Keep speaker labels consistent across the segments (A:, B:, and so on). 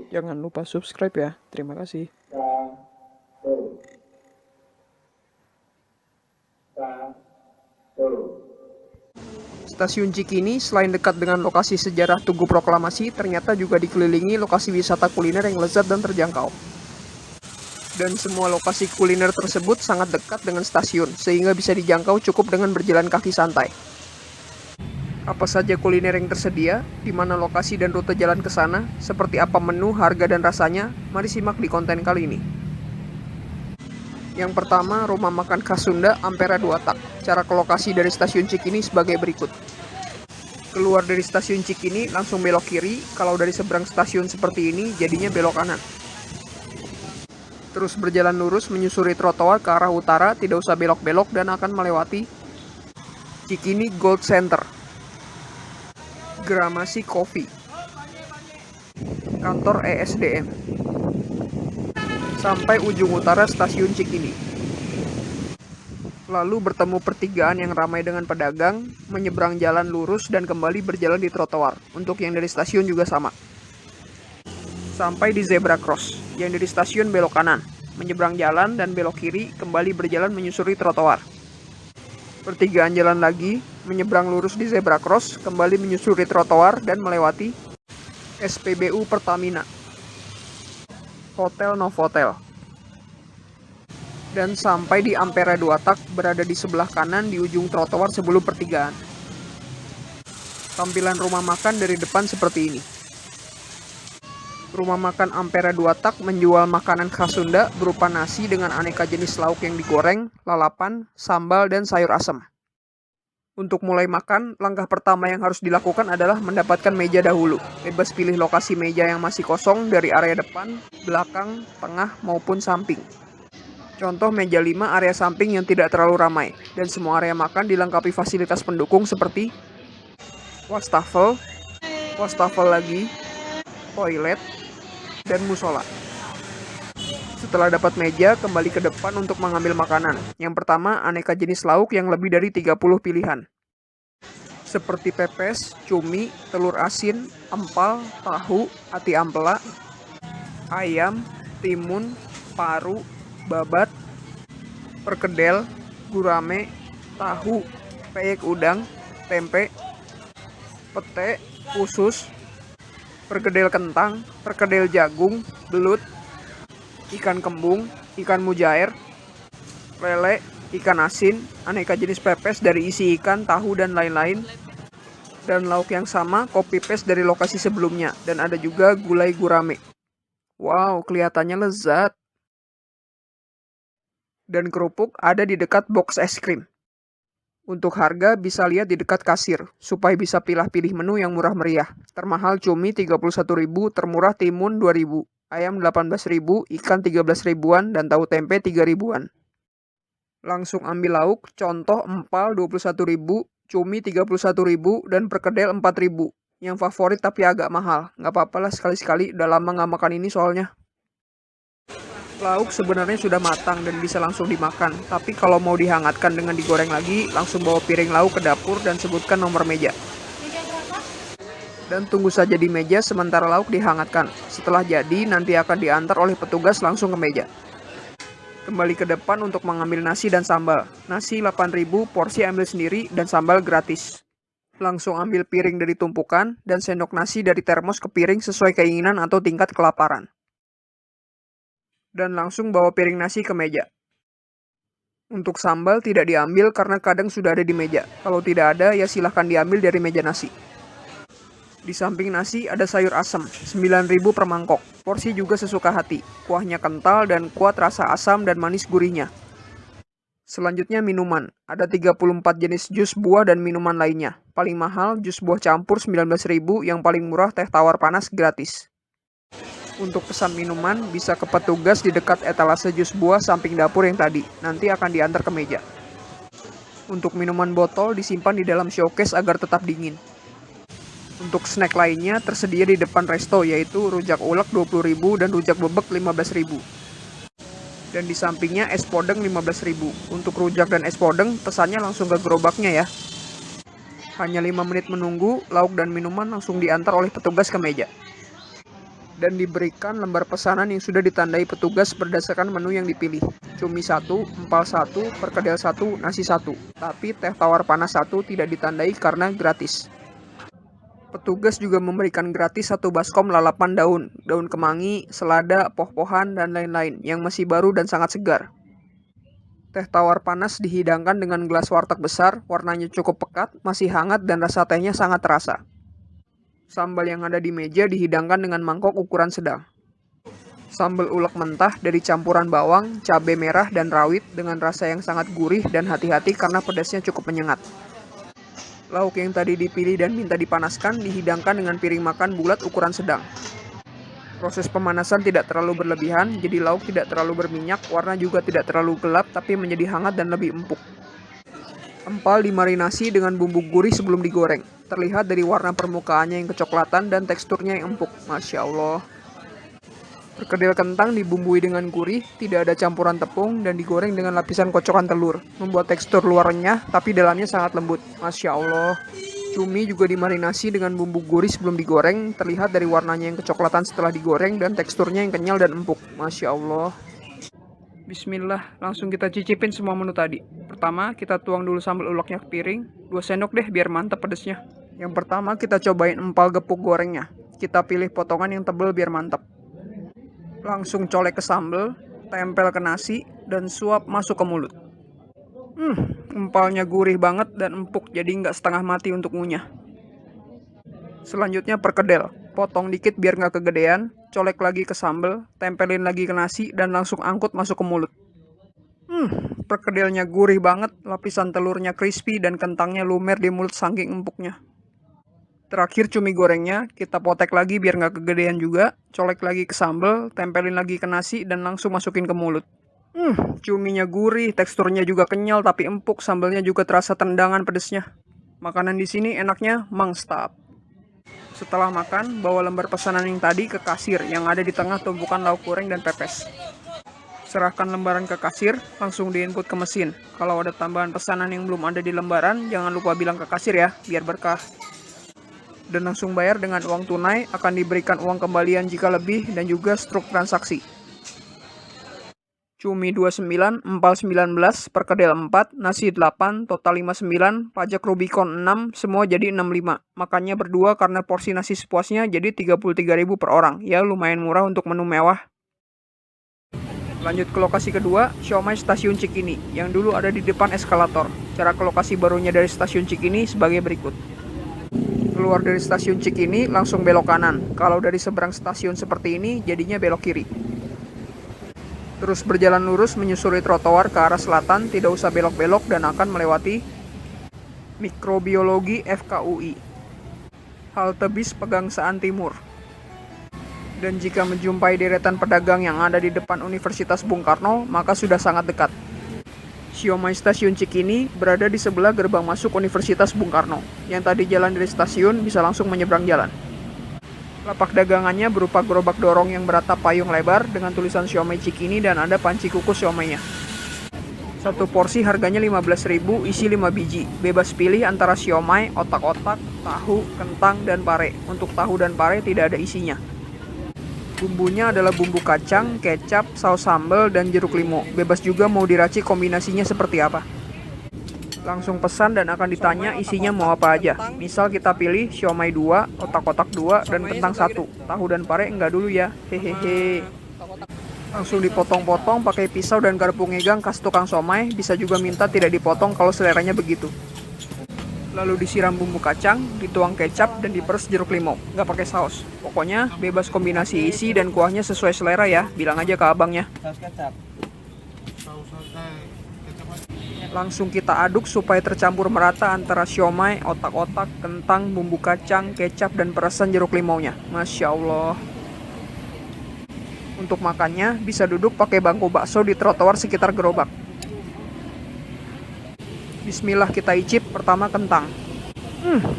A: Jangan lupa subscribe ya. Terima kasih. Stasiun Cikini selain dekat dengan lokasi sejarah Tugu Proklamasi, ternyata juga dikelilingi lokasi wisata kuliner yang lezat dan terjangkau. Dan semua lokasi kuliner tersebut sangat dekat dengan stasiun, sehingga bisa dijangkau cukup dengan berjalan kaki santai. Apa saja kuliner yang tersedia, di mana lokasi dan rute jalan ke sana, seperti apa menu, harga, dan rasanya, mari simak di konten kali ini. Yang pertama, rumah makan khas Sunda Ampera 2 Tak. Cara ke lokasi dari stasiun Cikini sebagai berikut. Keluar dari stasiun Cikini, langsung belok kiri. Kalau dari seberang stasiun seperti ini, jadinya belok kanan. Terus berjalan lurus menyusuri trotoar ke arah utara, tidak usah belok-belok dan akan melewati Cikini Gold Center, Gramasi Coffee, kantor ESDM, sampai ujung utara stasiun Cikini. Lalu bertemu pertigaan yang ramai dengan pedagang, menyeberang jalan lurus dan kembali berjalan di trotoar. Untuk yang dari stasiun juga sama. Sampai di zebra cross, yang dari stasiun belok kanan, menyeberang jalan dan belok kiri, kembali berjalan menyusuri trotoar. Pertigaan jalan lagi, menyeberang lurus di zebra cross, kembali menyusuri trotoar dan melewati SPBU Pertamina, Hotel Novotel. Dan sampai di Ampera 2 Tak, berada di sebelah kanan di ujung trotoar sebelum pertigaan. Tampilan rumah makan dari depan seperti ini. Rumah makan Ampera 2 Tak menjual makanan khas Sunda berupa nasi dengan aneka jenis lauk yang digoreng, lalapan, sambal, dan sayur asam. Untuk mulai makan, langkah pertama yang harus dilakukan adalah mendapatkan meja dahulu. Bebas pilih lokasi meja yang masih kosong dari area depan, belakang, tengah, maupun samping. Contoh meja 5 area samping yang tidak terlalu ramai, dan semua area makan dilengkapi fasilitas pendukung seperti wastafel lagi, toilet, dan musola. Setelah dapat meja, kembali ke depan untuk mengambil makanan. Yang pertama, aneka jenis lauk yang lebih dari 30 pilihan. Seperti pepes, cumi, telur asin, empal, tahu, ati ampela, ayam, timun, paru, babat, perkedel, gurame, tahu, peyek udang, tempe, pete, usus, perkedel kentang, perkedel jagung, belut, ikan kembung, ikan mujair, lele, ikan asin, aneka jenis pepes dari isi ikan, tahu, dan lain-lain. Dan lauk yang sama, copy paste dari lokasi sebelumnya. Dan ada juga gulai gurame. Wow, kelihatannya lezat. Dan kerupuk ada di dekat box es krim. Untuk harga bisa lihat di dekat kasir, supaya bisa pilih-pilih menu yang murah meriah. Termahal cumi 31.000, termurah timun 2.000, ayam 18.000, ikan 13 ribuan, dan tahu tempe 3 ribuan. Langsung ambil lauk, contoh empal 21.000, cumi 31.000, dan perkedel 4.000. Yang favorit tapi agak mahal, nggak apa-apa lah sekali-sekali, udah lama nggak makan ini soalnya. Lauk sebenarnya sudah matang dan bisa langsung dimakan, tapi kalau mau dihangatkan dengan digoreng lagi, langsung bawa piring lauk ke dapur dan sebutkan nomor meja. Dan tunggu saja di meja sementara lauk dihangatkan. Setelah jadi, nanti akan diantar oleh petugas langsung ke meja. Kembali ke depan untuk mengambil nasi dan sambal. Nasi 8.000, porsi ambil sendiri, dan sambal gratis. Langsung ambil piring dari tumpukan, dan sendok nasi dari termos ke piring sesuai keinginan atau tingkat kelaparan. Dan langsung bawa piring nasi ke meja. Untuk sambal tidak diambil karena kadang sudah ada di meja. Kalau tidak ada, ya silahkan diambil dari meja nasi. Di samping nasi ada sayur asam, 9.000 per mangkok. Porsi juga sesuka hati. Kuahnya kental dan kuat rasa asam dan manis gurihnya. Selanjutnya minuman. Ada 34 jenis jus buah dan minuman lainnya. Paling mahal jus buah campur 19.000, yang paling murah teh tawar panas gratis. Untuk pesan minuman, bisa ke petugas di dekat etalase jus buah samping dapur yang tadi. Nanti akan diantar ke meja. Untuk minuman botol disimpan di dalam showcase agar tetap dingin. Untuk snack lainnya tersedia di depan resto, yaitu rujak ulek 20.000 dan rujak bebek 15.000. Dan di sampingnya es podeng 15.000. Untuk rujak dan es podeng, pesannya langsung ke gerobaknya ya. Hanya 5 menit menunggu, lauk dan minuman langsung diantar oleh petugas ke meja. dan diberikan lembar pesanan yang sudah ditandai petugas berdasarkan menu yang dipilih. Cumi 1, empal 1, perkedel 1, nasi 1. Tapi teh tawar panas 1 tidak ditandai karena gratis. Petugas juga memberikan gratis 1 baskom lalapan daun kemangi, selada, poh-pohan, dan lain-lain yang masih baru dan sangat segar. Teh tawar panas dihidangkan dengan gelas warteg besar, warnanya cukup pekat, masih hangat dan rasa tehnya sangat terasa. Sambal yang ada di meja dihidangkan dengan mangkok ukuran sedang. Sambal ulek mentah dari campuran bawang, cabai merah, dan rawit dengan rasa yang sangat gurih dan hati-hati karena pedasnya cukup menyengat. Lauk yang tadi dipilih dan minta dipanaskan dihidangkan dengan piring makan bulat ukuran sedang. Proses pemanasan tidak terlalu berlebihan, jadi lauk tidak terlalu berminyak, warna juga tidak terlalu gelap tapi menjadi hangat dan lebih empuk. Empal dimarinasi dengan bumbu gurih sebelum digoreng. Terlihat dari warna permukaannya yang kecoklatan dan teksturnya yang empuk. Masya Allah. Perkedel kentang dibumbui dengan gurih, tidak ada campuran tepung, dan digoreng dengan lapisan kocokan telur. Membuat tekstur luar renyah, tapi dalamnya sangat lembut. Masya Allah. Cumi juga dimarinasi dengan bumbu gurih sebelum digoreng. Terlihat dari warnanya yang kecoklatan setelah digoreng, dan teksturnya yang kenyal dan empuk. Masya Allah. Bismillah, langsung kita cicipin semua menu tadi. Pertama, kita tuang dulu sambal uleknya ke piring. 2 sendok deh biar mantap pedesnya. Yang pertama, kita cobain empal gepuk gorengnya. Kita pilih potongan yang tebal biar mantap. Langsung colek ke sambal, tempel ke nasi, dan suap masuk ke mulut. Empalnya gurih banget dan empuk, jadi nggak setengah mati untuk ngunyah. Selanjutnya perkedel. Potong dikit biar nggak kegedean, colek lagi ke sambal, tempelin lagi ke nasi, dan langsung angkut masuk ke mulut. Perkedelnya gurih banget, lapisan telurnya crispy, dan kentangnya lumer di mulut saking empuknya. Terakhir cumi gorengnya, kita potek lagi biar nggak kegedean juga, colek lagi ke sambal, tempelin lagi ke nasi, dan langsung masukin ke mulut. Cuminya gurih, teksturnya juga kenyal tapi empuk, sambalnya juga terasa tendangan pedesnya. Makanan di sini enaknya mangstap. Setelah makan, bawa lembar pesanan yang tadi ke kasir yang ada di tengah tumpukan lauk goreng dan pepes. Serahkan lembaran ke kasir, langsung diinput ke mesin. Kalau ada tambahan pesanan yang belum ada di lembaran, jangan lupa bilang ke kasir ya, biar berkah. Dan langsung bayar dengan uang tunai, akan diberikan uang kembalian jika lebih, dan juga struk transaksi. Cumi 29, empal 19, perkedel 4, nasi 8, total 59, pajak Rubicon 6, semua jadi 65. Makannya berdua karena porsi nasi sepuasnya jadi 33.000 per orang. Ya lumayan murah untuk menu mewah. Lanjut ke lokasi kedua, siomay stasiun Cikini, yang dulu ada di depan eskalator. Cara ke lokasi barunya dari stasiun Cikini sebagai berikut. Keluar dari stasiun Cikini, langsung belok kanan. Kalau dari seberang stasiun seperti ini, jadinya belok kiri. Terus berjalan lurus menyusuri trotoar ke arah selatan, tidak usah belok-belok dan akan melewati Mikrobiologi FKUI, halte bis Pegangsaan Timur. Dan jika menjumpai deretan pedagang yang ada di depan Universitas Bung Karno, maka sudah sangat dekat. Siomay Stasiun Cikini berada di sebelah gerbang masuk Universitas Bung Karno. Yang tadi jalan dari stasiun bisa langsung menyeberang jalan. Lapak dagangannya berupa gerobak dorong yang beratap payung lebar dengan tulisan siomay Cikini dan ada panci kukus siomaynya. Satu porsi harganya 15.000, isi 5 biji. Bebas pilih antara siomay, otak-otak, tahu, kentang, dan pare. Untuk tahu dan pare tidak ada isinya. Bumbunya adalah bumbu kacang, kecap, saus sambal, dan jeruk limau. Bebas juga mau diracik kombinasinya seperti apa. Langsung pesan dan akan ditanya isinya mau apa aja. Misal kita pilih siomay 2, otak-otak 2, dan kentang 1. Tahu dan pare enggak dulu ya. Hehehe. Langsung dipotong-potong pakai pisau dan garpu ngegang khas tukang somay. Bisa juga minta tidak dipotong kalau seleranya begitu. Lalu disiram bumbu kacang, dituang kecap, dan diperes jeruk limau. Nggak pakai saus. Pokoknya bebas kombinasi isi dan kuahnya sesuai selera ya. Bilang aja ke abangnya. Langsung kita aduk supaya tercampur merata antara siomay, otak-otak, kentang, bumbu kacang, kecap, dan peresan jeruk limaunya. Masya Allah. Untuk makannya, bisa duduk pakai bangku bakso di trotoar sekitar gerobak. Bismillah kita icip, pertama kentang.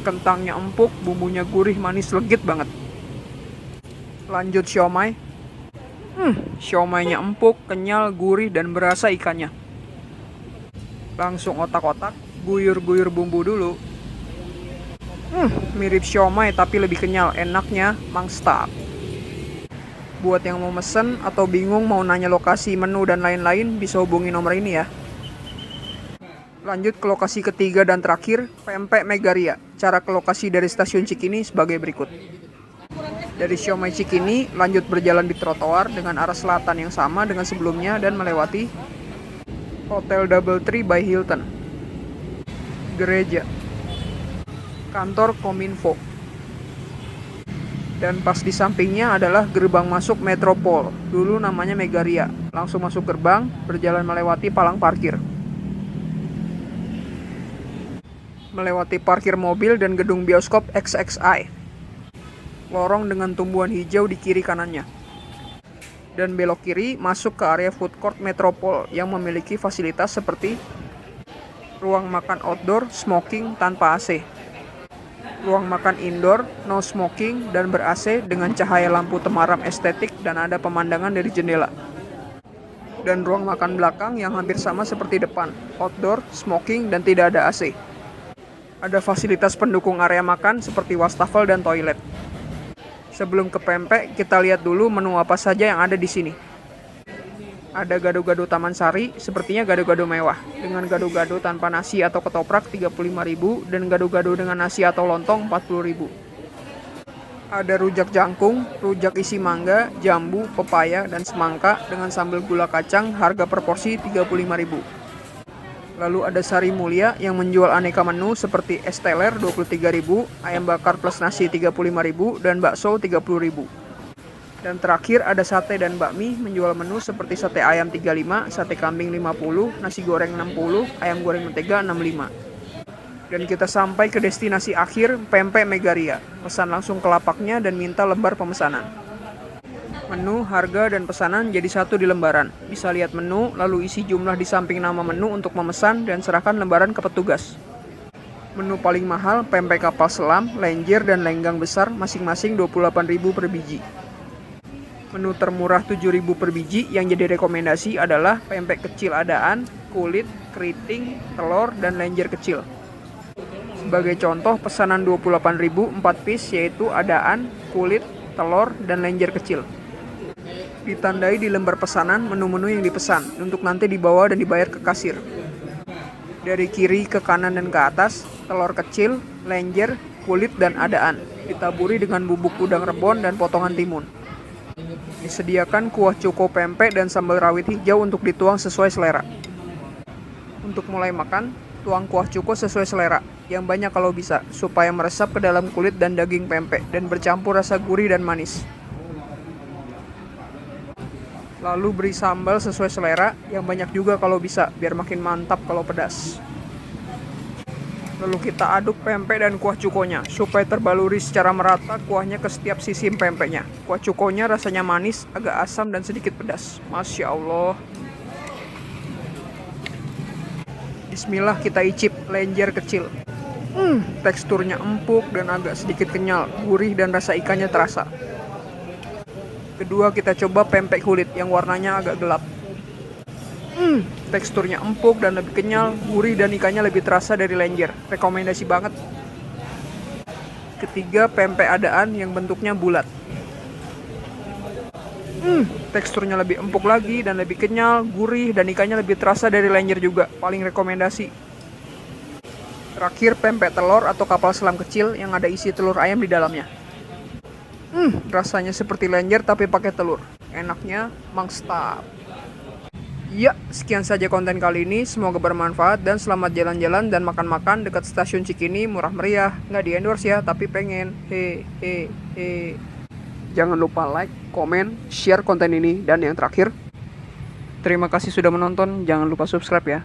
A: Kentangnya empuk, bumbunya gurih, manis, legit banget. Lanjut siomay. Siomaynya empuk, kenyal, gurih, dan berasa ikannya. Langsung otak-otak, guyur-guyur bumbu dulu. Mirip siomay tapi lebih kenyal, enaknya mangstap. Buat yang mau mesen atau bingung mau nanya lokasi menu dan lain-lain, bisa hubungi nomor ini ya. Lanjut ke lokasi ketiga dan terakhir, Pempek Megaria. Cara ke lokasi dari stasiun Cikini sebagai berikut. Dari Siomay Cikini, lanjut berjalan di trotoar dengan arah selatan yang sama dengan sebelumnya dan melewati Hotel Double Tree by Hilton, gereja, kantor Kominfo, dan pas di sampingnya adalah gerbang masuk Metropol, dulu namanya Megaria. Langsung masuk gerbang, berjalan melewati palang parkir, melewati parkir mobil dan gedung bioskop XXI, lorong dengan tumbuhan hijau di kiri kanannya, dan belok kiri masuk ke area food court Metropol yang memiliki fasilitas seperti ruang makan outdoor smoking tanpa AC, ruang makan indoor no smoking dan ber-AC dengan cahaya lampu temaram estetik dan ada pemandangan dari jendela, dan ruang makan belakang yang hampir sama seperti depan, outdoor, smoking, dan tidak ada AC. Ada fasilitas pendukung area makan seperti wastafel dan toilet. Sebelum ke Pempek, kita lihat dulu menu apa saja yang ada di sini. Ada gado-gado Taman Sari, sepertinya gado-gado mewah, dengan gado-gado tanpa nasi atau ketoprak 35.000 dan gado-gado dengan nasi atau lontong 40.000. Ada rujak jangkung, rujak isi mangga, jambu, pepaya, dan semangka dengan sambal gula kacang, harga per porsi 35.000. Lalu ada Sari Mulia yang menjual aneka menu seperti es teler 23.000, ayam bakar plus nasi 35.000, dan bakso 30.000. Dan terakhir ada sate dan bakmi menjual menu seperti sate ayam 35, sate kambing 50, nasi goreng 60, ayam goreng mentega 65. Dan kita sampai ke destinasi akhir, Pempek Megaria. Pesan langsung ke lapaknya dan minta lembar pemesanan. Menu, harga, dan pesanan jadi satu di lembaran. Bisa lihat menu, lalu isi jumlah di samping nama menu untuk memesan dan serahkan lembaran ke petugas. Menu paling mahal, pempek kapal selam, lenjer, dan lenggang besar masing-masing 28.000 per biji. Menu termurah 7.000 per biji yang jadi rekomendasi adalah pempek kecil adaan, kulit, keriting, telur, dan lenjer kecil. Sebagai contoh, pesanan 28.000 4 piece yaitu adaan, kulit, telur, dan lenjer kecil. Ditandai di lembar pesanan menu-menu yang dipesan untuk nanti dibawa dan dibayar ke kasir. Dari kiri ke kanan dan ke atas, telur kecil, lenjer, kulit, dan adaan, ditaburi dengan bubuk udang rebon dan potongan timun. Disediakan kuah cuko pempek dan sambal rawit hijau untuk dituang sesuai selera. Untuk mulai makan, tuang kuah cuko sesuai selera, yang banyak kalau bisa, supaya meresap ke dalam kulit dan daging pempek dan bercampur rasa gurih dan manis. Lalu beri sambal sesuai selera, yang banyak juga kalau bisa, biar makin mantap kalau pedas. Lalu kita aduk pempek dan kuah cukonya, supaya terbaluri secara merata kuahnya ke setiap sisi pempeknya. Kuah cukonya rasanya manis, agak asam, dan sedikit pedas. Masya Allah. Bismillah, kita icip lenjer kecil. Teksturnya empuk dan agak sedikit kenyal, gurih dan rasa ikannya terasa. Kedua, kita coba pempek kulit yang warnanya agak gelap. Teksturnya empuk dan lebih kenyal, gurih dan ikannya lebih terasa dari lenjer. Rekomendasi banget. Ketiga, pempek adaan yang bentuknya bulat. Teksturnya lebih empuk lagi dan lebih kenyal, gurih, dan ikannya lebih terasa dari lenjer juga. Paling rekomendasi. Terakhir, pempek telur atau kapal selam kecil yang ada isi telur ayam di dalamnya. Rasanya seperti lenjer tapi pakai telur. Enaknya mangstap. Ya, sekian saja konten kali ini. Semoga bermanfaat dan selamat jalan-jalan dan makan-makan dekat stasiun Cikini, murah meriah. Nggak di endorse ya, tapi pengen. Jangan lupa like, komen, share konten ini. Dan yang terakhir, terima kasih sudah menonton. Jangan lupa subscribe ya.